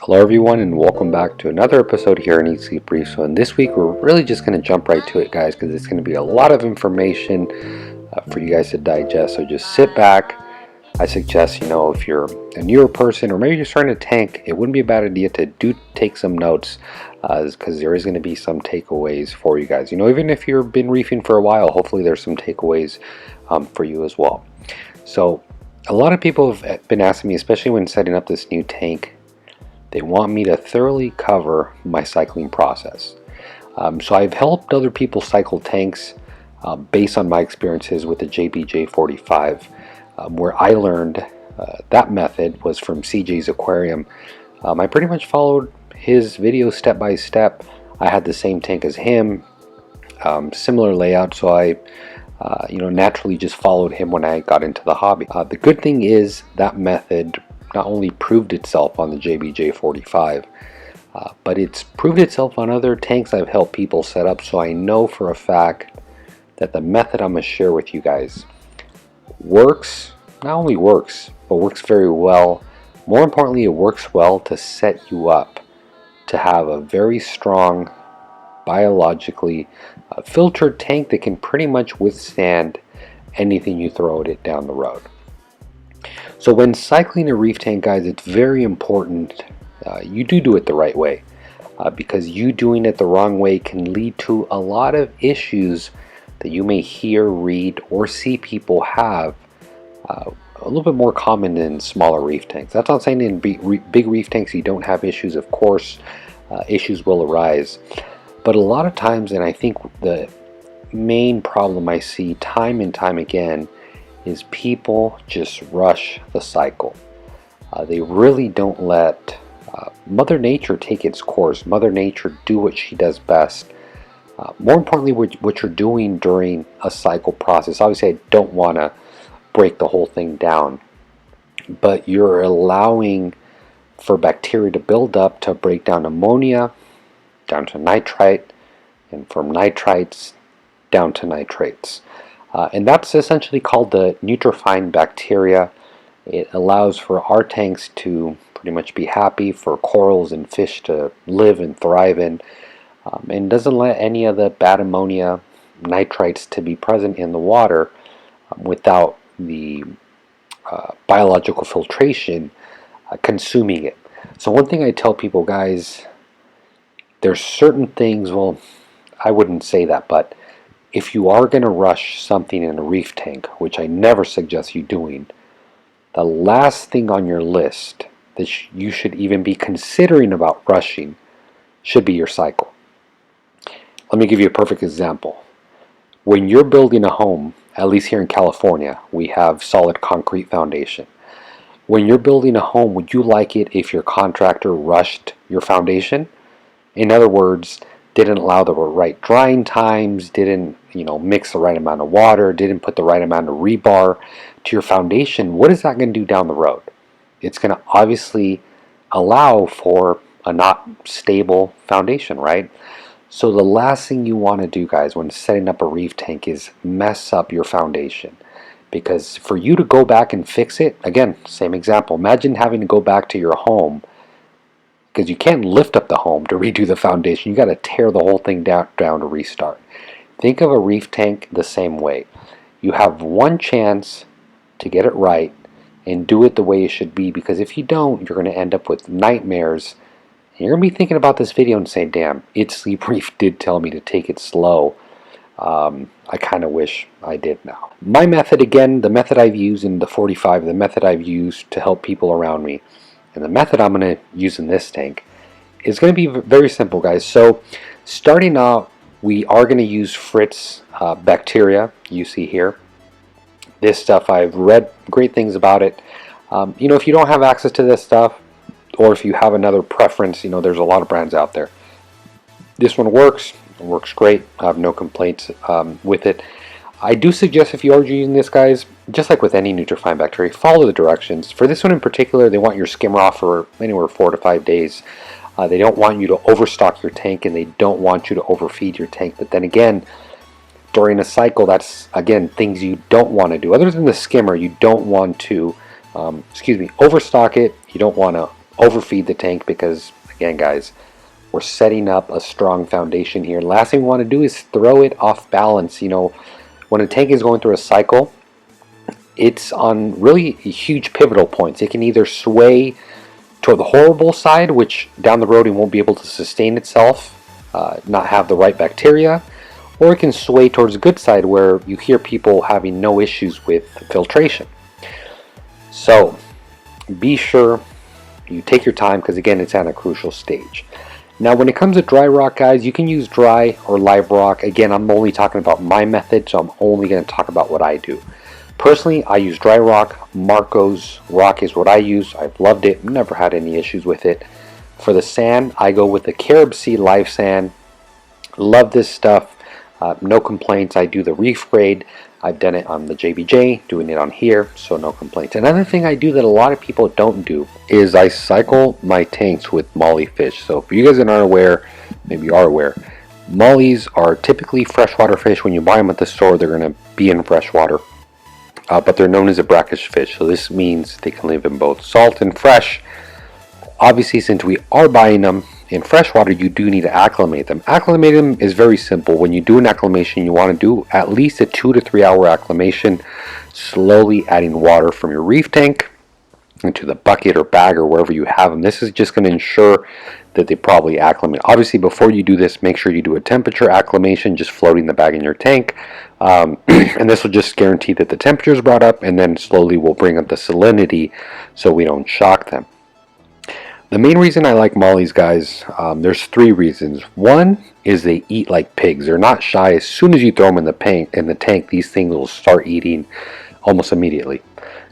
Hello everyone, and welcome back to another episode here in Eat Sleep Reef. So in this week we're really just going to jump right to it, guys, because it's going to be a lot of information for you guys to digest. So just sit back. I suggest, if you're a newer person or maybe you're starting to tank, it wouldn't be a bad idea to take some notes, because there is going to be some takeaways for you guys. Even if you've been reefing for a while, hopefully there's some takeaways for you as well. So a lot of people have been asking me, especially when setting up this new tank, they want me to thoroughly cover my cycling process. So I've helped other people cycle tanks based on my experiences with the JBJ45, where I learned that method was from CJ's Aquarium. I pretty much followed his video step by step. I had the same tank as him, similar layout, so I naturally just followed him when I got into the hobby. The good thing is that method not only proved itself on the JBJ45, but it's proved itself on other tanks I've helped people set up, so I know for a fact that the method I'm going to share with you guys works, not only works, but works very well. More importantly, it works well to set you up to have a very strong, biologically filtered tank that can pretty much withstand anything you throw at it down the road. So when cycling a reef tank, guys, it's very important you do it the right way, because you doing it the wrong way can lead to a lot of issues that you may hear, read, or see people have, a little bit more common in smaller reef tanks. That's not saying in big reef tanks you don't have issues. Of course, issues will arise. But a lot of times, and I think the main problem I see time and time again, is people just rush the cycle. They really don't let Mother Nature take its course. Mother Nature do what she does best. More importantly, what you're doing during a cycle process. Obviously, I don't want to break the whole thing down, but you're allowing for bacteria to build up to break down ammonia down to nitrite, and from nitrites down to nitrates. And that's essentially called the neutrophile bacteria. It allows for our tanks to pretty much be happy, for corals and fish to live and thrive in, and doesn't let any of the bad ammonia, nitrites to be present in the water without the biological filtration consuming it. So one thing I tell people, guys, there's certain things, well, I wouldn't say that, but if you are going to rush something in a reef tank, which I never suggest you doing, the last thing on your list that you should even be considering about rushing should be your cycle. Let me give you a perfect example. When you're building a home, at least here in California, we have solid concrete foundation. When you're building a home, would you like it if your contractor rushed your foundation? In other words, didn't allow the right drying times, didn't mix the right amount of water, didn't put the right amount of rebar to your foundation? What is that going to do down the road? It's going to obviously allow for a not stable foundation, right? So the last thing you want to do, guys, when setting up a reef tank is mess up your foundation. Because for you to go back and fix it, again, same example, imagine having to go back to your home, because you can't lift up the home to redo the foundation. You got to tear the whole thing down to restart. Think of a reef tank the same way. You have one chance to get it right and do it the way it should be, because if you don't, you're going to end up with nightmares. And you're going to be thinking about this video and saying, damn, Eat Sleep Reef did tell me to take it slow. I kind of wish I did now. My method, again, the method I've used in the 45, the method I've used to help people around me, and the method I'm going to use in this tank is going to be very simple, guys. So starting out, we are going to use Fritz bacteria, you see here. This stuff, I've read great things about it. If you don't have access to this stuff, or if you have another preference, there's a lot of brands out there. This one works. It works great. I have no complaints with it. I do suggest, if you are using this, guys, just like with any neutrophile bacteria, follow the directions. For this one in particular, they want your skimmer off for anywhere 4 to 5 days. They don't want you to overstock your tank, and they don't want you to overfeed your tank. But then again, during a cycle, that's, again, things you don't want to do. Other than the skimmer, you don't want to, overstock it. You don't want to overfeed the tank because, again guys, we're setting up a strong foundation here. Last thing we want to do is throw it off balance. You know, when a tank is going through a cycle, it's on really huge pivotal points. It can either sway toward the horrible side, which down the road it won't be able to sustain itself, not have the right bacteria, or it can sway towards the good side where you hear people having no issues with filtration. So be sure you take your time, because again, it's at a crucial stage. Now when it comes to dry rock, guys, you can use dry or live rock. Again, I'm only talking about my method, so I'm only going to talk about what I do. Personally, I use dry rock. Marco's rock is what I use. I've loved it, never had any issues with it. For the sand, I go with the Carib Sea live sand. Love this stuff, no complaints. I do the Reef grade. I've done it on the JBJ, doing it on here, so no complaints. Another thing I do that a lot of people don't do is I cycle my tanks with molly fish. So if you guys are not aware, maybe you are aware, mollies are typically freshwater fish. When you buy them at the store, they're going to be in freshwater. But they're known as a brackish fish, so this means they can live in both salt and fresh. Obviously, since we are buying them in freshwater, you do need to acclimate them. Acclimate them is very simple. When you do an acclimation, you want to do at least a 2 to 3 hour acclimation, slowly adding water from your reef tank into the bucket or bag or wherever you have them. This is just going to ensure that they probably acclimate. Obviously, before you do this, make sure you do a temperature acclimation, just floating the bag in your tank. And this will just guarantee that the temperature is brought up, and then slowly we'll bring up the salinity so we don't shock them. The main reason I like mollies, guys, there's 3 reasons. One is they eat like pigs. They're not shy. As soon as you throw them in the tank, these things will start eating almost immediately.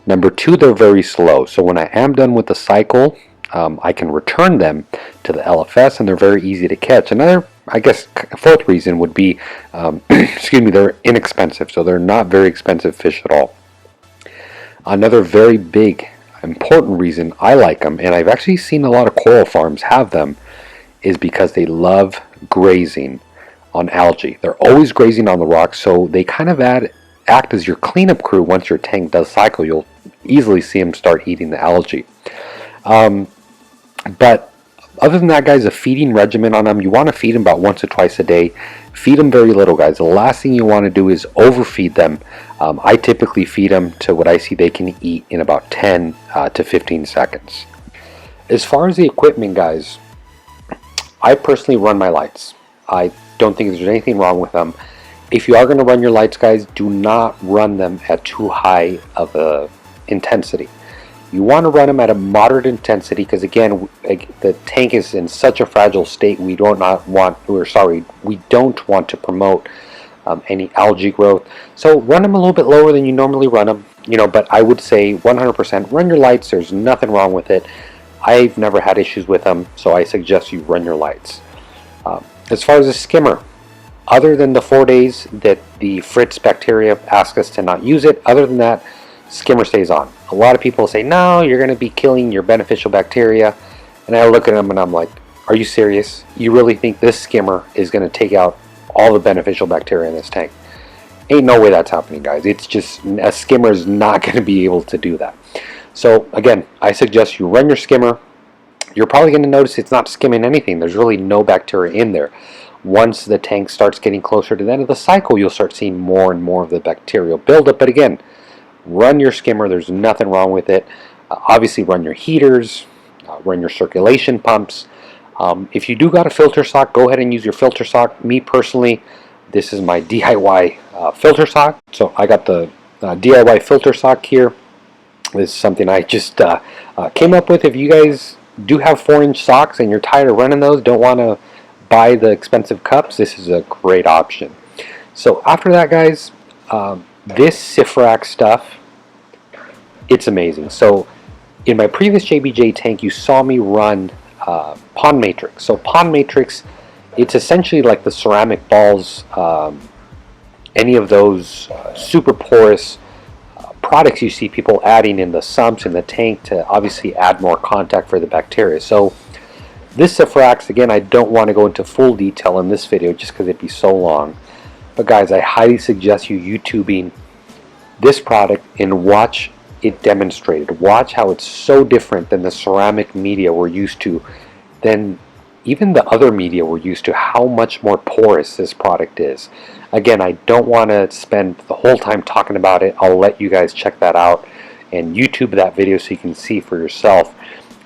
Number 2, they're very slow. So when I am done with the cycle, I can return them to the LFS, and they're very easy to catch. Another, I guess, 4th reason would be, excuse me, they're inexpensive. So they're not very expensive fish at all. Another very big, important reason I like them, and I've actually seen a lot of coral farms have them, is because they love grazing on algae. They're always grazing on the rocks, so they kind of act as your cleanup crew. Once your tank does cycle, you'll easily see them start eating the algae. But other than that, guys, a feeding regimen on them, you want to feed them about once or twice a day. Feed them very little, guys. The last thing you want to do is overfeed them. I typically feed them to what I see they can eat in about 10 to 15 seconds. As far as the equipment, guys, I personally run my lights. I don't think there's anything wrong with them. If you are going to run your lights, guys, do not run them at too high of a intensity. You want to run them at a moderate intensity, because again, the tank is in such a fragile state. We don't want to promote any algae growth. So run them a little bit lower than you normally run them. But I would say 100% run your lights. There's nothing wrong with it. I've never had issues with them, so I suggest you run your lights. As far as a skimmer, other than the 4 days that the Fritz bacteria ask us to not use it, other than that, skimmer stays on. A lot of people say, no, you're going to be killing your beneficial bacteria. And I look at them and I'm like, are you serious? You really think this skimmer is going to take out all the beneficial bacteria in this tank? Ain't no way that's happening, guys. It's just, a skimmer is not going to be able to do that. So again, I suggest you run your skimmer. You're probably going to notice it's not skimming anything. There's really no bacteria in there. Once the tank starts getting closer to the end of the cycle, you'll start seeing more and more of the bacterial buildup. But again, run your skimmer. There's nothing wrong with it. Obviously, run your heaters, run your circulation pumps. If you do got a filter sock, go ahead and use your filter sock. Me personally, this is my DIY filter sock. So I got the DIY filter sock here. This is something I just came up with. If you guys do have 4-inch socks and you're tired of running those, don't want to buy the expensive cups, this is a great option. So after that, guys, this Sifrac stuff, it's amazing. So in my previous JBJ tank, you saw me run Pond Matrix. So Pond Matrix, it's essentially like the ceramic balls, any of those super porous products you see people adding in the sumps in the tank to obviously add more contact for the bacteria. So this Sifrax, again, I don't want to go into full detail in this video just because it'd be so long. But guys, I highly suggest you YouTubing this product and watch it demonstrated. Watch how it's so different than the ceramic media we're used to, than even the other media we're used to, how much more porous this product is. Again, I don't want to spend the whole time talking about it. I'll let you guys check that out and YouTube that video so you can see for yourself.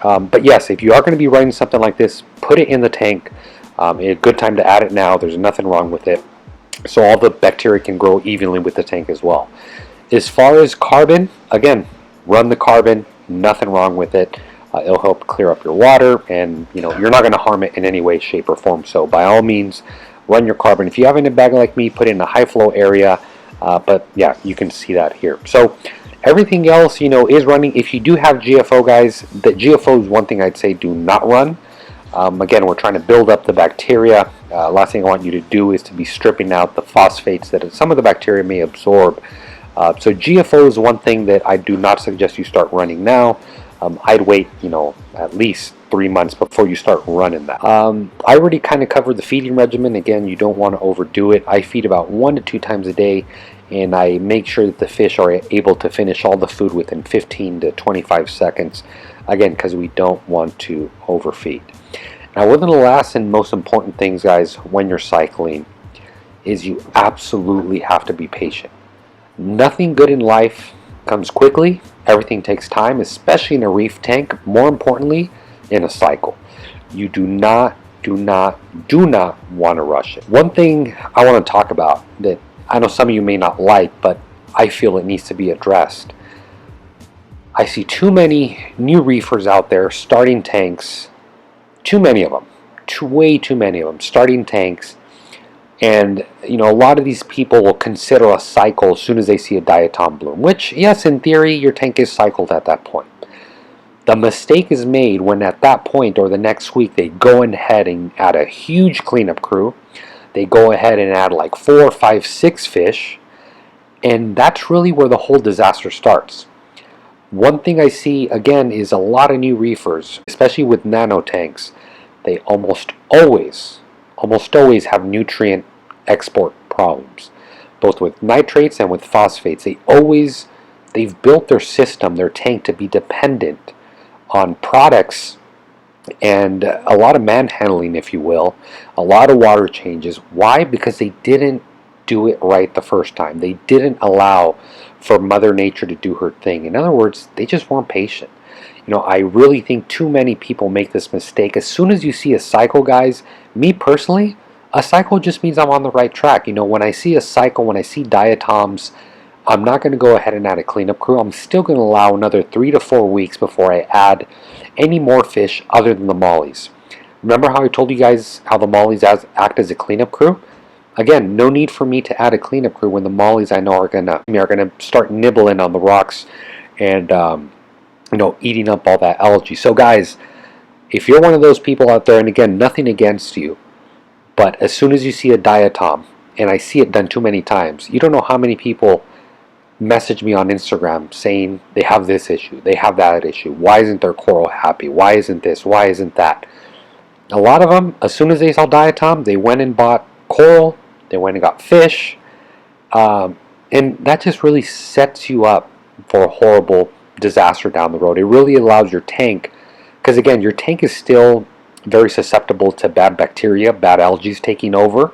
But yes, if you are going to be running something like this, put it in the tank. A good time to add it now. There's nothing wrong with it. So all the bacteria can grow evenly with the tank as well. As far as carbon, again, run the carbon. Nothing wrong with it. It'll help clear up your water, and you're not going to harm it in any way, shape, or form. So by all means, run your carbon. If you have it in a bag like me, put it in a high flow area. But yeah, you can see that here. So everything else, is running. If you do have GFO, guys, the GFO is one thing I'd say do not run. Again, we're trying to build up the bacteria. Last thing I want you to do is to be stripping out the phosphates that some of the bacteria may absorb. So GFO is one thing that I do not suggest you start running now. I'd wait, at least 3 months before you start running that. I already kind of covered the feeding regimen. Again, you don't want to overdo it. I feed about 1 to 2 times a day, and I make sure that the fish are able to finish all the food within 15 to 25 seconds. Again, because we don't want to overfeed. Now, one of the last and most important things, guys, when you're cycling is you absolutely have to be patient. Nothing good in life comes quickly. Everything takes time, especially in a reef tank. More importantly, in a cycle. You do not want to rush it. One thing I want to talk about that I know some of you may not like, but I feel it needs to be addressed. I see too many new reefers out there starting tanks. Too many of them. Way too many of them starting tanks. And, a lot of these people will consider a cycle as soon as they see a diatom bloom, which, yes, in theory, your tank is cycled at that point. The mistake is made when at that point or the next week they go ahead and add a huge cleanup crew. They go ahead and add like 4, 5, 6 fish, and that's really where the whole disaster starts. One thing I see, again, is a lot of new reefers, especially with nano tanks. They almost always have nutrient export problems, both with nitrates and with phosphates. They've built their system, their tank, to be dependent on products and a lot of manhandling, if you will, a lot of water changes. Why? Because they didn't do it right the first time. They didn't allow for Mother Nature to do her thing. In other words, they just weren't patient. I really think too many people make this mistake. As soon as you see a cycle, guys, me personally, a cycle just means I'm on the right track. When I see a cycle, when I see diatoms, I'm not going to go ahead and add a cleanup crew. I'm still going to allow another 3 to 4 weeks before I add any more fish other than the mollies. Remember how I told you guys how the mollies act as a cleanup crew? Again, no need for me to add a cleanup crew when the mollies I know are gonna start nibbling on the rocks and eating up all that algae. So guys, if you're one of those people out there, and again, nothing against you, but as soon as you see a diatom, and I see it done too many times, you don't know how many people message me on Instagram saying they have this issue, they have that issue. Why isn't their coral happy? Why isn't this? Why isn't that? A lot of them, as soon as they saw diatom, they went and bought coral, they went and got fish, and that just really sets you up for a horrible disaster down the road. It really allows your tank, because again, your tank is still very susceptible to bad bacteria, bad algae taking over.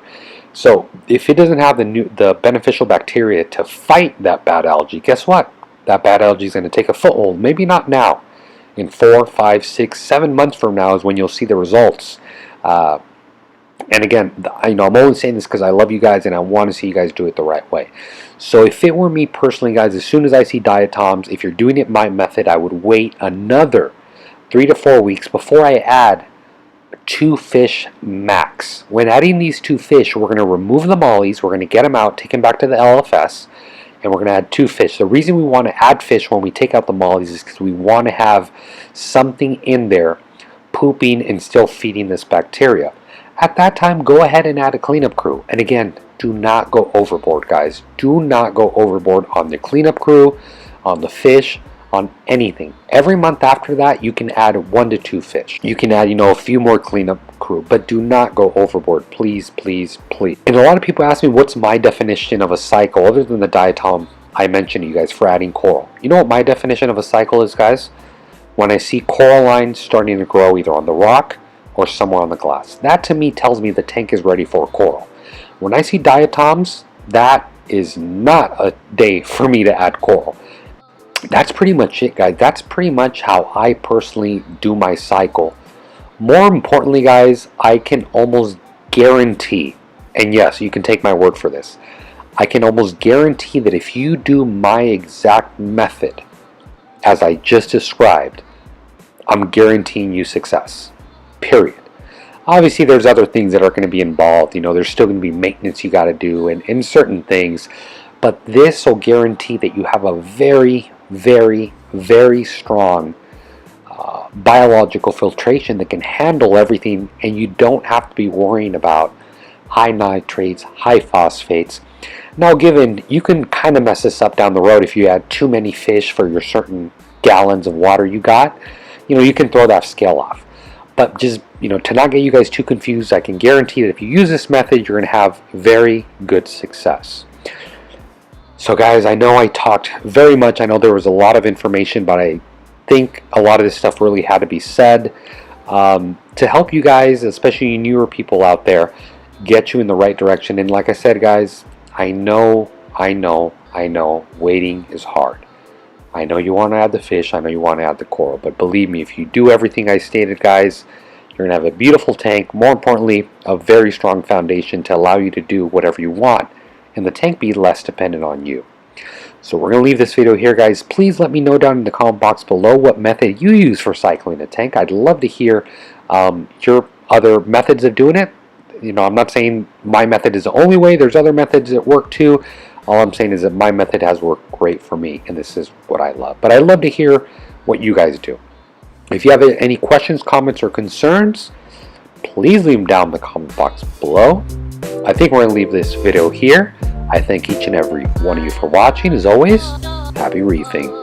So if it doesn't have the beneficial bacteria to fight that bad algae, guess what? That bad algae is going to take a foothold. Maybe not now. In 4, 5, 6, 7 months from now is when you'll see the results. And again, I'm only saying this because I love you guys and I want to see you guys do it the right way. So if it were me personally, guys, as soon as I see diatoms, if you're doing it my method, I would wait another 3 to 4 weeks before I add 2 fish max. When adding these 2 fish, we're going to remove the mollies, we're going to get them out, take them back to the LFS, and we're going to add 2 fish. The reason we want to add fish when we take out the mollies is because we want to have something in there pooping and still feeding this bacteria. At that time, go ahead and add a cleanup crew. And again, do not go overboard, guys. Do not go overboard on the cleanup crew, on the fish, on anything. Every month after that, you can add 1 to 2 fish. You can add, a few more cleanup crew, but do not go overboard, please, please, please. And a lot of people ask me, what's my definition of a cycle other than the diatom I mentioned to you guys for adding coral. You know what my definition of a cycle is, guys? When I see coral lines starting to grow either on the rock or somewhere on the glass. That to me tells me the tank is ready for a coral. When I see diatoms, that is not a day for me to add coral. That's pretty much it, guys. That's pretty much how I personally do my cycle. More importantly, guys, I can almost guarantee, and yes, you can take my word for this, I can almost guarantee that if you do my exact method as I just described, I'm guaranteeing you success. Period. Obviously, there's other things that are going to be involved. You know, there's still going to be maintenance you got to do and certain things. But this will guarantee that you have a very, very, very strong biological filtration that can handle everything, and you don't have to be worrying about high nitrates, high phosphates. Now, given you can kind of mess this up down the road if you add too many fish for your certain gallons of water you got, you know, you can throw that scale off. But just, you know, to not get you guys too confused, I can guarantee that if you use this method, you're going to have very good success. So guys, I know I talked very much. I know there was a lot of information, but I think a lot of this stuff really had to be said to help you guys, especially newer people out there, get you in the right direction. And like I said, guys, I know, waiting is hard. I know you want to add the fish, I know you want to add the coral, but believe me, if you do everything I stated, guys, you're going to have a beautiful tank, more importantly, a very strong foundation to allow you to do whatever you want, and the tank be less dependent on you. So we're going to leave this video here, guys. Please let me know down in the comment box below what method you use for cycling a tank. I'd love to hear your other methods of doing it. You know, I'm not saying my method is the only way. There's other methods that work too. All I'm saying is that my method has worked great for me, and this is what I love. But I'd love to hear what you guys do. If you have any questions, comments, or concerns, please leave them down in the comment box below. I think we're going to leave this video here. I thank each and every one of you for watching. As always, happy reefing.